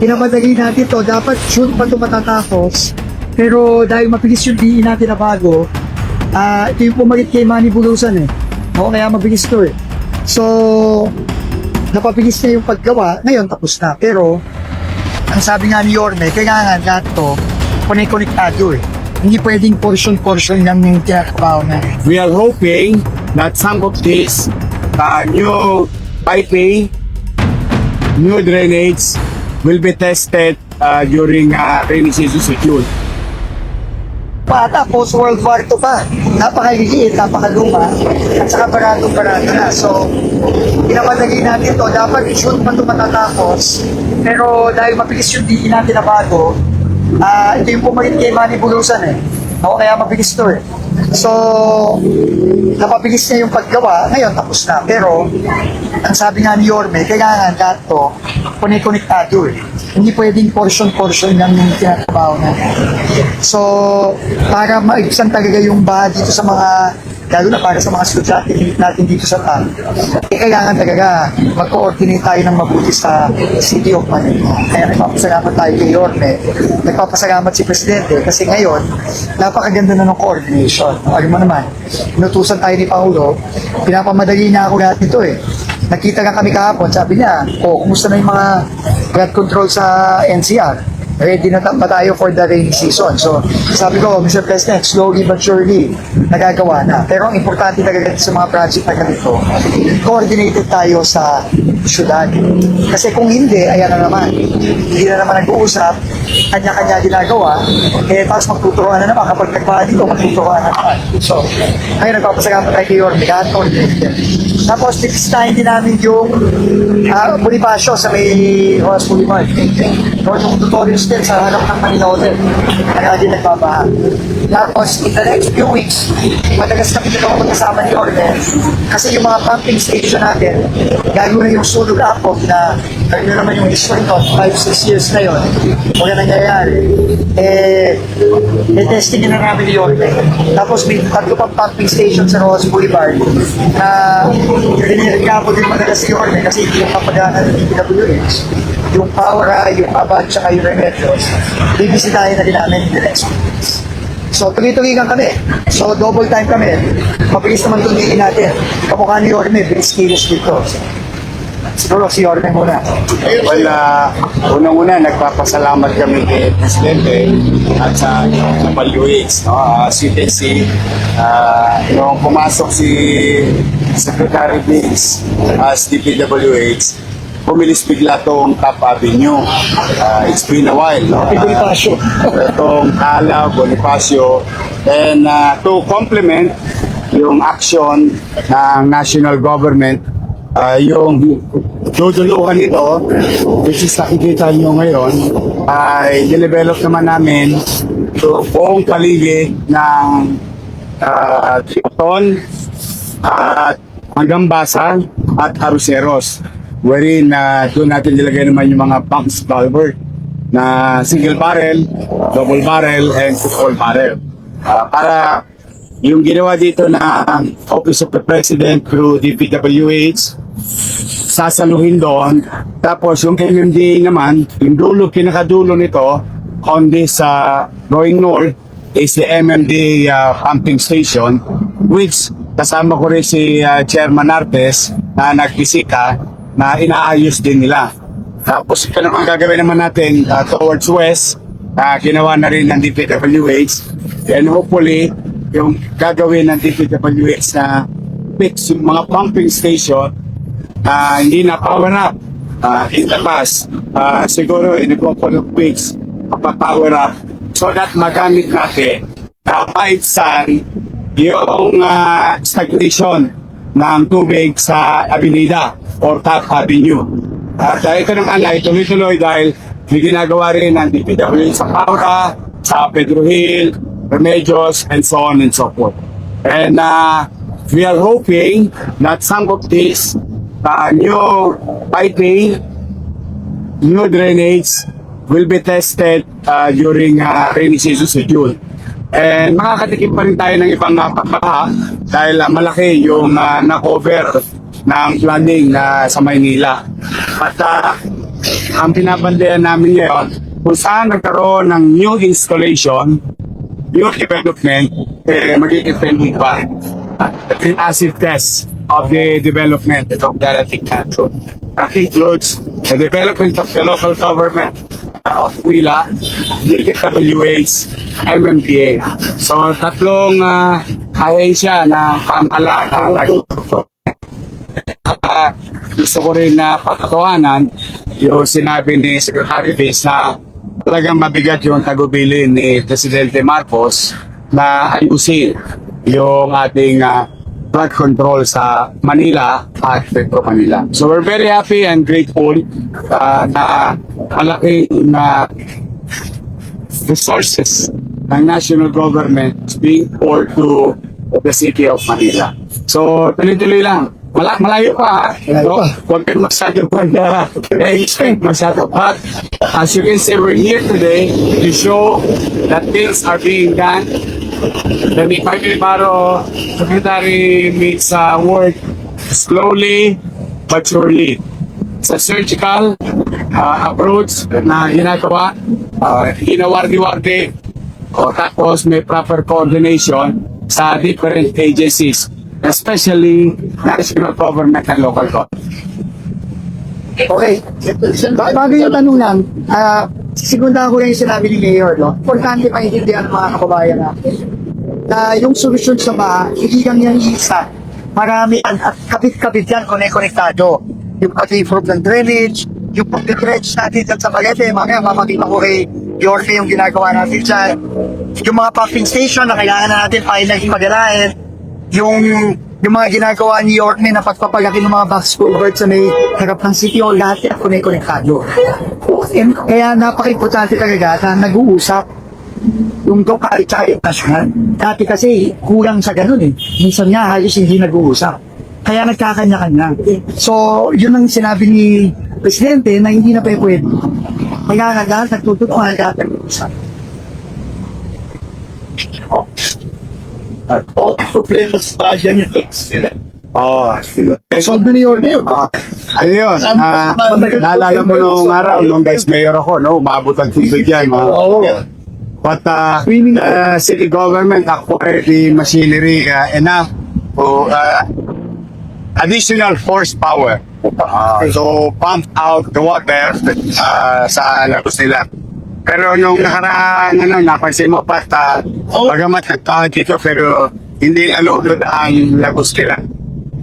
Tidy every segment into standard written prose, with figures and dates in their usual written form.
pinamadali natin to. Dapat soon pa ito matatapos. Pero dahil mabilis yung diin natin na bago, ito yung pumalit kay Manny Bulusan eh. Oo, kaya mabilis to eh. So, napabilis na yung paggawa, ngayon tapos na. Pero, ang sabi nga ni Yorme, kailangan lahat to konektado eh. Hindi pwedeng portion-portion lang yung tinatabaho na. We are hoping that some of this new piping, new drainage will be tested during rainy season sa June. Tapos World War II pa. Napakaliliit, napakaluma, at saka barado-barado na. So, pinamadali natin to. Dapat soon pa ito matatapos. Pero dahil mabilis yung diin natin na bago, ito yung pumalit kay Manny Bulusan eh. Oo, kaya mabilis to eh. So, napabilis na yung paggawa, ngayon tapos na. Pero, ang sabi nga ni Yorme, kailangan lahat to konektado eh. Hindi pwedeng portion-portion lang yung tinatabaho na. So, para maibsan talaga yung baha dito sa mga, lalo na para sa mga estudyante natin dito sa TAM, kailangan talaga mag-coordinate tayo ng mabuti sa City of Manila. Kaya nagpapasalamat tayo kay Yorme, nagpapasalamat si Presidente kasi ngayon, napakaganda na ng coordination. Alam mo naman, inutusan tayo ni Paulo, pinapamadali na ako lahat nito eh. Nakita nga kami kahapon, sabi niya, kumusta na yung mga flood control sa NCR? Ready na ba tayo for the rainy season? So, sabi ko, Mr. President, slowly but surely, nagagawa na. Pero ang importante talaga sa mga project na ganito, coordinated tayo sa syudad. Kasi kung hindi, ayan na naman. Hindi na naman nag-uusap, kanya-kanya ginagawa, tapos magtuturuan na naman. Kapag nagbaha dito, magtuturuan na naman. So, ngayon nagpapasalamat tayo kay Yorme, lahat coordinated. Tapos, tipistahin din namin yung Bonifacio sa may Rojas Boulevard. So, yung tutorial still sa harap ng Manila Hotel. Kaya din nagbabaha. Tapos, in the next few weeks, madagas kami dalawa magkasama ni Yorme. Kasi yung mga pumping station natin, gagawin na yung sulog apog na gagawin naman yung history ko, 5-6 years na yun. Huwag na nangyayari. Testing na namin ni Yorme. Tapos, may tatlo pang pumping station sa Rojas Boulevard na dinirigabo din madalas si Yorme kasi hindi yung papadaanan ng DPWH. Yung Paura, yung Abad, tsaka yung Remedios, bibisitahin na din namin in the next weeks. So, tuloy-tuloy lang kami. So, double time kami. Mabilis naman tuloyin natin. Kamukha ni Yorme, bilis kilos dito. Siguro si Yorme muna. Well, unang-una, nagpapasalamat kami kay Presidente at sa WH, no? CTC. Nung pumasok si Secretary Diggs as DPWH, pumilis bigla tong Top Avenue. It's been a while, no? Bonifacio. Itong Ala, Bonifacio. And to complement yung action ng national government, yung duduluhan nito, which is nakikita nyo ngayon, ay dinevelop naman namin to buong paligid ng Triton at hanggang Basal at Aruceros, wherein doon natin nilagay naman yung mga pumps valve na single barrel, double barrel, and triple barrel. Para yung ginawa dito na Office of the President through DPWH, sasaluhin doon. Tapos yung MMDA naman, yung dulo, pinakadulo nito, on this going north, is the MMDA pumping station, which kasama ko rin si Chairman Artes na nagbisita na inaayos din nila. Tapos ito naman gagawin naman natin towards west, ginawa na rin ng DPWH, and hopefully yung gagawin ng DPWH na fix yung mga pumping station hindi na power up in the past. Siguro in a couple of weeks mapapower up so that magamit natin maibsan yung stagnation ng tubig sa Avenida or Top Avenue. Dahil ito naman ay tuloy-tuloy dahil may ginagawa rin ng DPWH sa Paura, sa Pedro Hill, Remedios, and so on and so forth. And we are hoping that some of this new piping, new drainage will be tested during rainy season sa June. And makakatikim pa rin tayo ng ibang pagbaha dahil malaki yung na-cover ng flooding sa Maynila. At ang pinabandayan namin ngayon, kung saan nagkaroon ng new installation, new development, magiging pending pa. The acid test of the development of darating natin. That includes the development of the local government of Wila, DKWH, MMDA. So, tatlong ahensya na pamahalaan. Gusto ko rin na pagkatawanan yung sinabi ni Secretary Bass na talagang mabigat yung tagubilin ni Presidente Marcos na ayusin yung ating flood control sa Manila at Metro Manila. So we're very happy and grateful na malaking resources ng national government is being poured to the city of Manila. So tuloy-tuloy lang. Malayo pa. No? Huwag kayo masyado pa na expect masyado pa. As you can see, we're here today to show that things are being done. The Department Baro Secretary makes work slowly but surely. It's a surgical approach na ginagawa. Ginawardi-wardi. Tapos may proper coordination sa different agencies, especially national government and local government. Okay. Bago yung tanong lang, sigundahan ko lang yung sinabi ni Mayor, no? Importante maintindihan ng mga kababayan natin na yung solusyon sa baha, hindi lang yan isa. Marami at kapit-kapit yan, konektado. Yung pati-improve ng drainage, yung pag-dredge natin dyan sa Malete, mamaya mamakita ko kay Yorke yung ginagawa natin dyan. Yung mga pumping station na kailangan na natin finally pagalain, yung mga ginagawa ni Yorke na pagpapalaki ng mga box culvert sa may harap ng city hall, lahat yan konektado. Kaya napaka-importante talaga na nag-uusap yung lokal at yung nasyonal. Dati kasi kulang sa ganun eh. Minsan nga halos hindi nag-uusap. Kaya nagkakanya-kanya. So, yun ang sinabi ni Presidente na hindi na pwede. Kaya nagtututuan lahat nag-uusap. At all problema sa dyan yung sila. Solve ni Yorme yun. Ayun, naalala mo nung araw, nung vice mayor ako, no, umabot ang tubig yan. But city government acquired the machinery enough to additional horsepower. So pump out the water sa labos nila. Pero nung nakaraan, napansin mo pa, bagamat nagtawag dito, pero hindi alulod ang labos nila.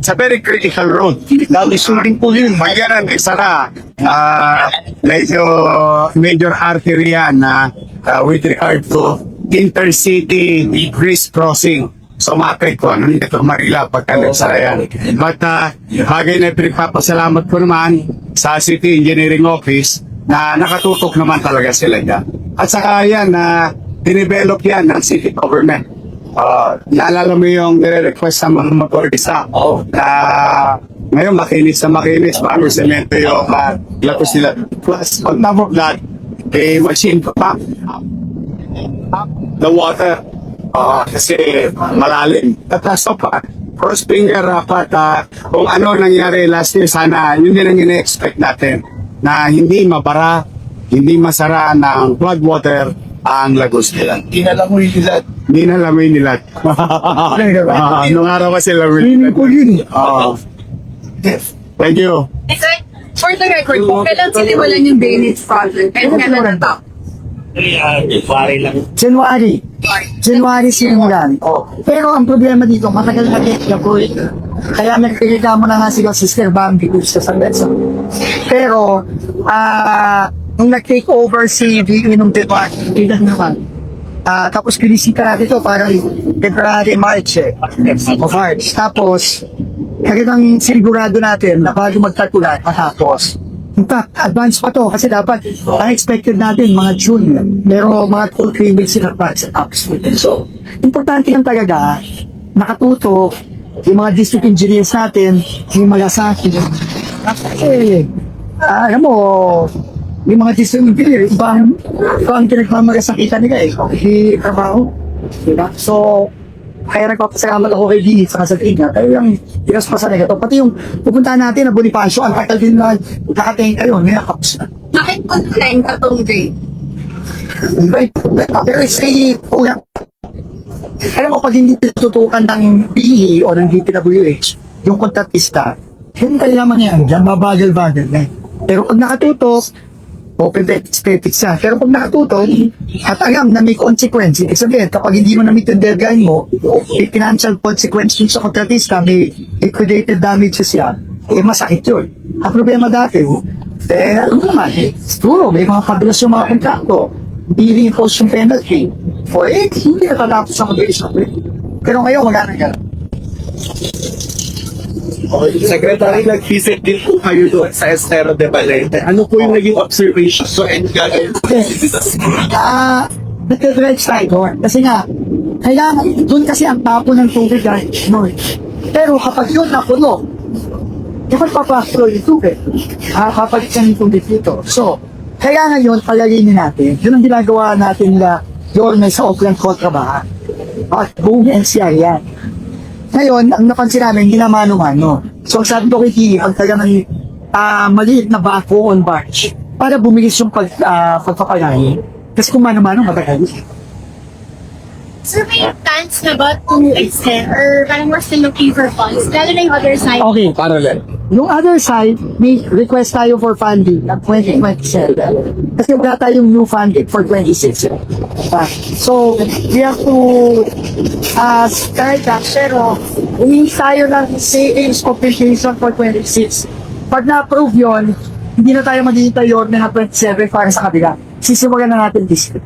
It's a very critical road. Dahil isuling po yun. Magyan ang isara. Medyo major artery yan with regard to intercity bridge crossing. So mapit ko, dito Marila pagka nagsara yan. But bagay na pinagpapasalamat ko naman sa City Engineering Office na nakatutok naman talaga sila dyan. At saka yan, dinevelop yan ng city government. Naalala mo yung nire-request sa mga motorista na ngayon makinis bago semento yung lapos nila. Plus, on top of that, a machine to pump the water kasi malalim. Tapos pa, cross finger rapat kung ano nangyari last year, sana yun din ang ina-expect natin na hindi mabara, hindi masara ng flood water ang lagos nila. Kinalamoy nila. Hindi na lamoy nila. Nung araw kasi lamoy nila. Thank you. Sir, for the record, kailan sinimulan yung drainage project? Kailan na to? January simulan. Pero ang problema dito, matagal na na po. Kaya nagpilita mo na nga sila Sister Bambi sa San Benzo. Pero, nung nag-take over si VP nung January, ilan naman. Tapos pinisita natin ito parang February, March of March. Tapos, talagang sigurado natin na bago magtatulan, matapos. In fact, advance pa to kasi dapat expected natin mga June. Pero mga 2-3 weeks in advance at tapos. So, importante yan talaga, nakatuto yung mga district engineers natin, yung malasakit. Kasi, alam mo, yung mga district engineers, ibang pinagmamagasakitan nila eh. Hindi trabaho. Diba? So, kaya nagpapasalamat ako kay Dee sa Tigna. Kaya yung pinaspasan na ito. Pati yung pupuntahan natin na Bonifacio, ang tagal din na nakatingin kayo, ngayon kapos na. Bakit content katong grade? Pero it's really kulang. Alam mo, pag hindi tututukan ng PE o ng DPWH, yung kontratista, hindi kayo naman yan. Diyan, mabagal-bagal na. Pero pag nakatutok, open the aesthetics siya. Pero pag nakatutok, at alam na may consequence, ibig sabihin, kapag hindi mo na-meet yung deadline mo, may financial consequence yun sa kontratista, may liquidated damages yan, eh masakit yun. Ang problema dati, alam mo naman, siguro may mga padulas yung mga kontrakto, hindi impose yung penalty, o hindi natatapos sa mabilis na pwede. Pero ngayon, wala na yan. Secretary, nag-visit din po kayo doon sa Estero de Valente. Ano po yung naging observation? So, and gagawin po Nag-dredge tayo doon. Kasi nga, kailangan, doon kasi ang tapo ng tubig dahil north. Pero kapag yun napuno, dapat papasok yung tubig. Kapag ka ng tubig dito. So, kailangan yun, palalinin natin. Yun ang ginagawa natin na yun may sa Oakland Contrabaha. At buong NCR yan. Ngayon, ang napansin namin, ginamano-mano. So, sabi ko kay Kiki, pagtaga ng maliit na bako on barge para bumilis yung pagpapalahin. Kasi kung mano-mano, matagal. Sir, may plans na ba to extend or parang we're still looking for funds? Lalo na yung other side. Okay, parallel. Yung other side, may request tayo for funding ng 2027. Kasi wala tayong new funding for 26. So, we have to start that. Pero, umihingi tayo ng savings compensation for 26. Pag na-approve yun, hindi na tayo maghihintay yun na 27 para sa kabila. Sisimulan na natin this year.